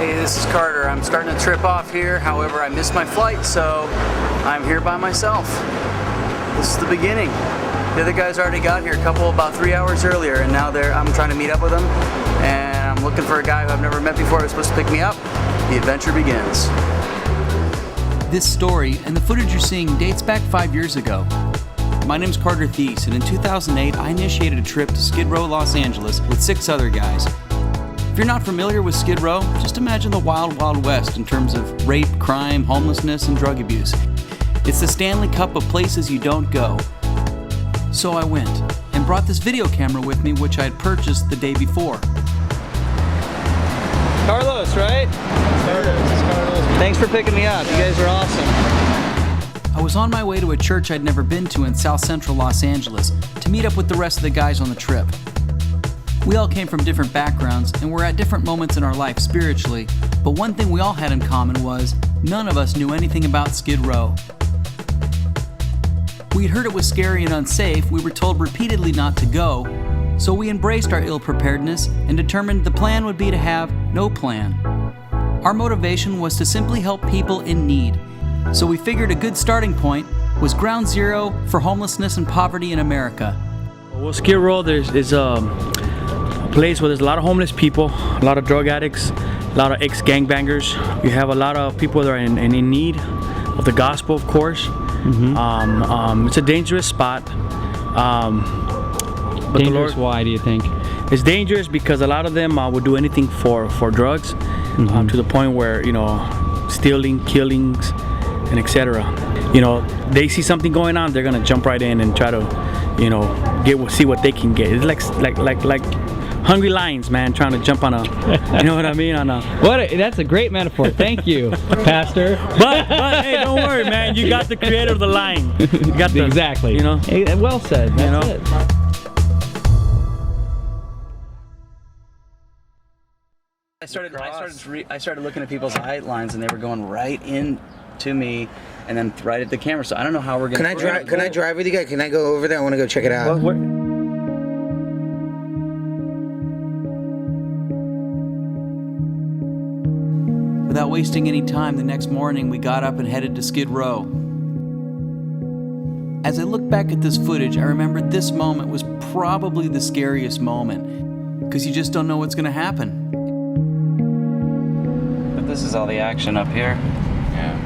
Hey, this is Carter. I'm starting to trip off here. However, I missed my flight, so I'm here by myself. This is the beginning. The other guys already got here about 3 hours earlier, and now I'm trying to meet up with them. And I'm looking for a guy who I've never met before who's supposed to pick me up. The adventure begins. This story and the footage you're seeing dates back 5 years ago. My name's Carter Thies, and in 2008, I initiated a trip to Skid Row, Los Angeles with 6 other guys. If you're not familiar with Skid Row, just imagine the wild, wild west in terms of rape, crime, homelessness, and drug abuse. It's the Stanley Cup of places you don't go. So I went, and brought this video camera with me, which I had purchased the day before. Carlos, right? Carlos. Thanks for picking me up. You guys are awesome. I was on my way to a church I'd never been to in South Central Los Angeles to meet up with the rest of the guys on the trip. We all came from different backgrounds and were at different moments in our life spiritually, but one thing we all had in common was none of us knew anything about Skid Row. We'd heard it was scary and unsafe, we were told repeatedly not to go, so we embraced our ill-preparedness and determined the plan would be to have no plan. Our motivation was to simply help people in need, so we figured a good starting point was ground zero for homelessness and poverty in America. Well, Skid Row is a place where there's a lot of homeless people, a lot of drug addicts, a lot of ex-gangbangers. You have a lot of people that are in need of the gospel, of course. Mm-hmm. It's a dangerous spot. But dangerous, why do you think? It's dangerous because a lot of them would do anything for drugs, mm-hmm. To the point where, stealing, killings, and etc. They see something going on, they're gonna jump right in and try to, see what they can get. It's like hungry lions, man, trying to jump on a, you know what I mean? That's a great metaphor. Thank you, Pastor. But hey, don't worry, man. You got the creator of the lion. You got the, exactly. Hey, well said. That's it. I started looking at people's eye lines, and they were going right into me, and then right at the camera. So I don't know how we're gonna. Can I drive with you guys? Can I go over there? I want to go check it out. Without wasting any time, the next morning we got up and headed to Skid Row. As I look back at this footage, I remembered this moment was probably the scariest moment, because you just don't know what's going to happen. But this is all the action up here. Yeah.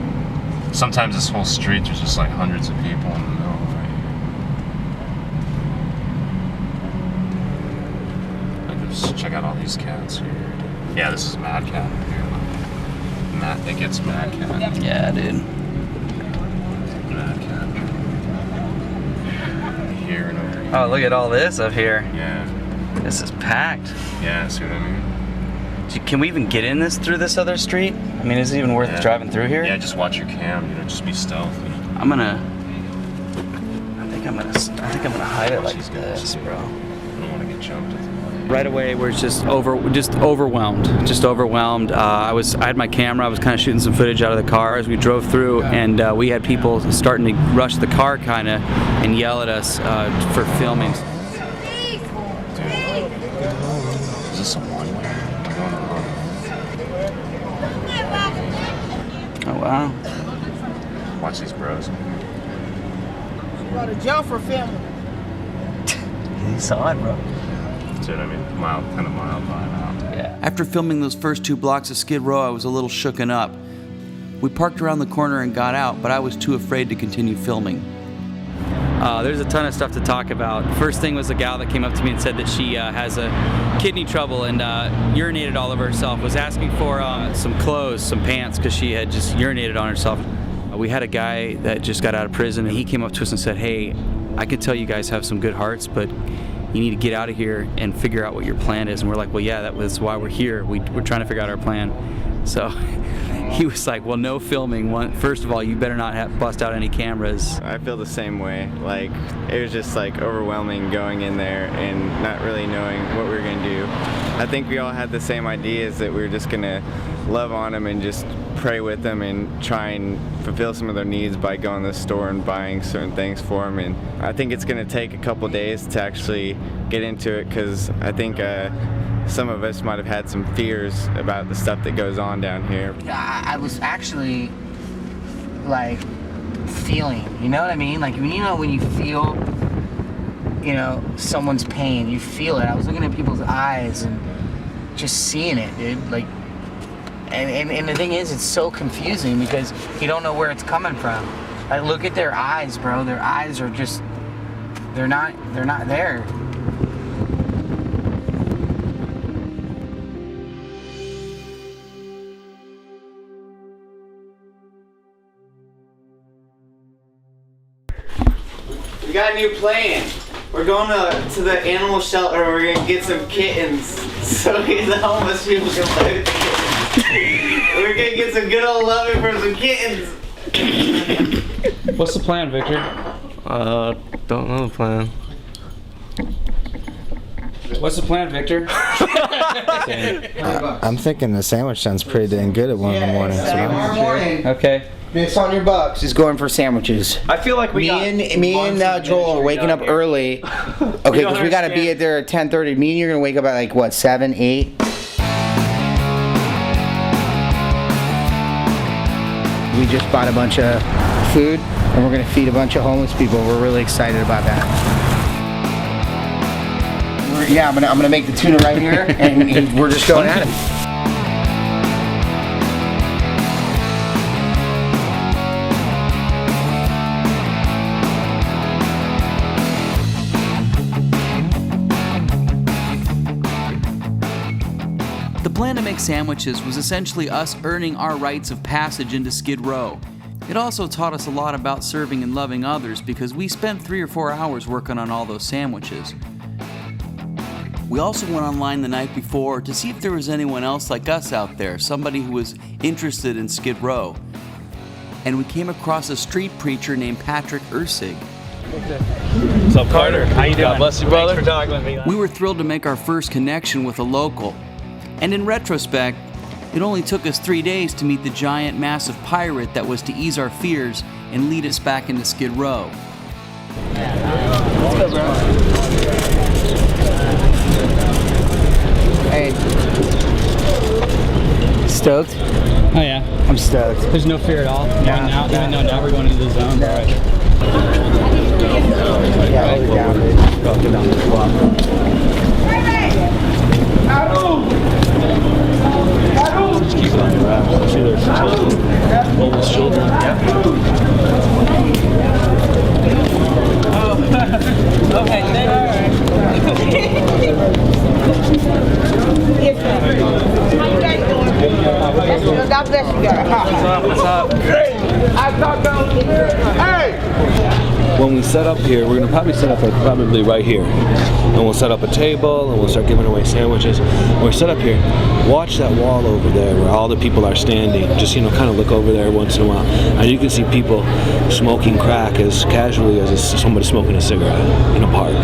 Sometimes this whole street, there's just like hundreds of people in the middle of it. Like, just check out all these cats here. Yeah, this is Mad Cat up here. I think it's Mad Cat. Yeah, dude. Mad Cat. Here and over here. Oh, look at all this up here. Yeah. This is packed. Yeah, see what I mean? Can we even get in through this other street? I mean, is it even worth driving through here? Yeah, just watch your cam. Just be stealthy. I think I'm gonna hide it like this, bro. I don't want to get jumped. Right away, we're just overwhelmed. I had my camera. I was kind of shooting some footage out of the car as we drove through, and we had people starting to rush the car, kind of, and yell at us for filming. Is this a one-way? Oh wow! Watch these bros. Go to jail for filming. You saw it, bro. See what I mean? Kind of mild vibe out. Yeah. After filming those first 2 blocks of Skid Row, I was a little shooken up. We parked around the corner and got out, but I was too afraid to continue filming. There's a ton of stuff to talk about. First thing was a gal that came up to me and said that she has a kidney trouble and urinated all over herself. Was asking for some clothes, some pants, because she had just urinated on herself. We had a guy that just got out of prison, and he came up to us and said, "Hey, I can tell you guys have some good hearts, but you need to get out of here and figure out what your plan is." And we're like, "Well, yeah, that was why we're here. We're trying to figure out our plan." So he was like, "Well, no filming. First of all, you better not bust out any cameras." I feel the same way. Like, it was just like overwhelming going in there and not really knowing what we were gonna do. I think we all had the same ideas that we were just gonna love on them and just pray with them and try and fulfill some of their needs by going to the store and buying certain things for them. And I think it's going to take a couple days to actually get into it, because I think some of us might have had some fears about the stuff that goes on down here. I was actually like feeling, you know what I mean? Like when you feel, someone's pain, you feel it. I was looking at people's eyes and just seeing it, dude. Like, and the thing is, it's so confusing because you don't know where it's coming from. Like, look at their eyes, bro. Their eyes are just, they're not there. We got a new plan. We're going to the animal shelter. We're gonna get some kittens so the homeless people can play with the kittens. We're gonna get some good old loving for some kittens. What's the plan, Victor? Don't know the plan. What's the plan, Victor? I'm thinking the sandwich sounds pretty dang good at 1 in the morning. Tomorrow morning, Okay. it's on your bucks. Just going for sandwiches. I feel like Me and Joel are waking up early. Okay, because we gotta be there at 10:30. Me and you're gonna wake up at like what, 7, 8? We just bought a bunch of food and we're gonna feed a bunch of homeless people. We're really excited about that. Yeah, I'm gonna make the tuna right here, and we're just going at it. The plan to make sandwiches was essentially us earning our rites of passage into Skid Row. It also taught us a lot about serving and loving others because we spent 3 or 4 hours working on all those sandwiches. We also went online the night before to see if there was anyone else like us out there, somebody who was interested in Skid Row. And we came across a street preacher named Patrick Ursig. What's up, Carter? How you doing? God bless you, brother. Thanks for talking with me. We were thrilled to make our first connection with a local. And in retrospect, it only took us 3 days to meet the giant, massive pirate that was to ease our fears and lead us back into Skid Row. Let's go, bro. Hey. Stoked? Oh yeah. I'm stoked. There's no fear at all. Yeah. Now, even though now we're going into the zone. Yeah. Yeah, hold it down, dude. Go down the block. Just keep it on your wrap. See, there's children. Homeless children. Okay, God bless you guys. What's up? Hey! When we set up here, we're gonna probably set up probably right here, and we'll set up a table and we'll start giving away sandwiches. When we set up here, watch that wall over there where all the people are standing. Just kind of look over there once in a while, and you can see people smoking crack as casually as somebody smoking a cigarette in a park.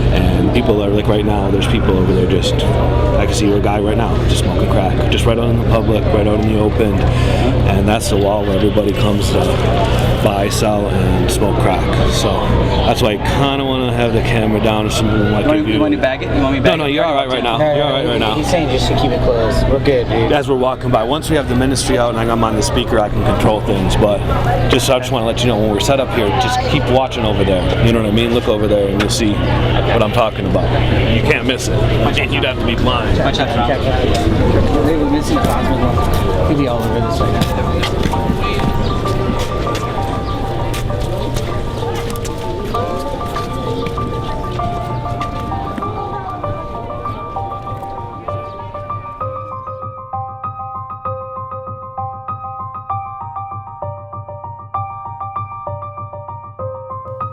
And people are like, right now, there's people over there just, I can see a guy right now just smoking crack, just right out in the public, right out in the open. And that's the wall where everybody comes to buy, sell, and smoke crack. So that's why I kind of want to have the camera down or something like that. You want me to bag it? You want me to bag it? No, you're all right right now. You're all right right now. He's saying just to keep it closed. We're good, dude. As we're walking by, once we have the ministry out and I'm on the speaker, I can control things. But I just want to let you know, when we're set up here, just keep watching over there. You know what I mean? Look over there and you'll see what I'm talking about. You can't miss it. You'd have to be blind. Watch out, Rob. We're missing a cosmic. He'll be all over this right now.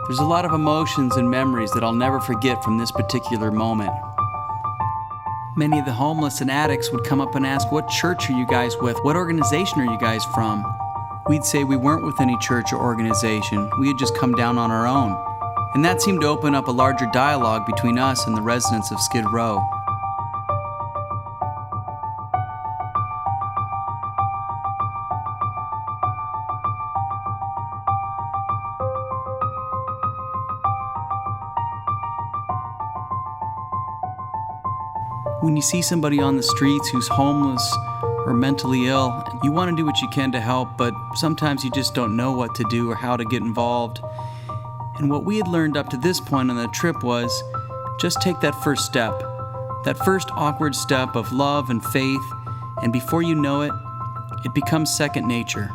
There's a lot of emotions and memories that I'll never forget from this particular moment. Many of the homeless and addicts would come up and ask, "What church are you guys with? What organization are you guys from?" We'd say we weren't with any church or organization. We had just come down on our own. And that seemed to open up a larger dialogue between us and the residents of Skid Row. When you see somebody on the streets who's homeless or mentally ill, you want to do what you can to help, but sometimes you just don't know what to do or how to get involved. And what we had learned up to this point on the trip was just take that first step, that first awkward step of love and faith, and before you know it, it becomes second nature.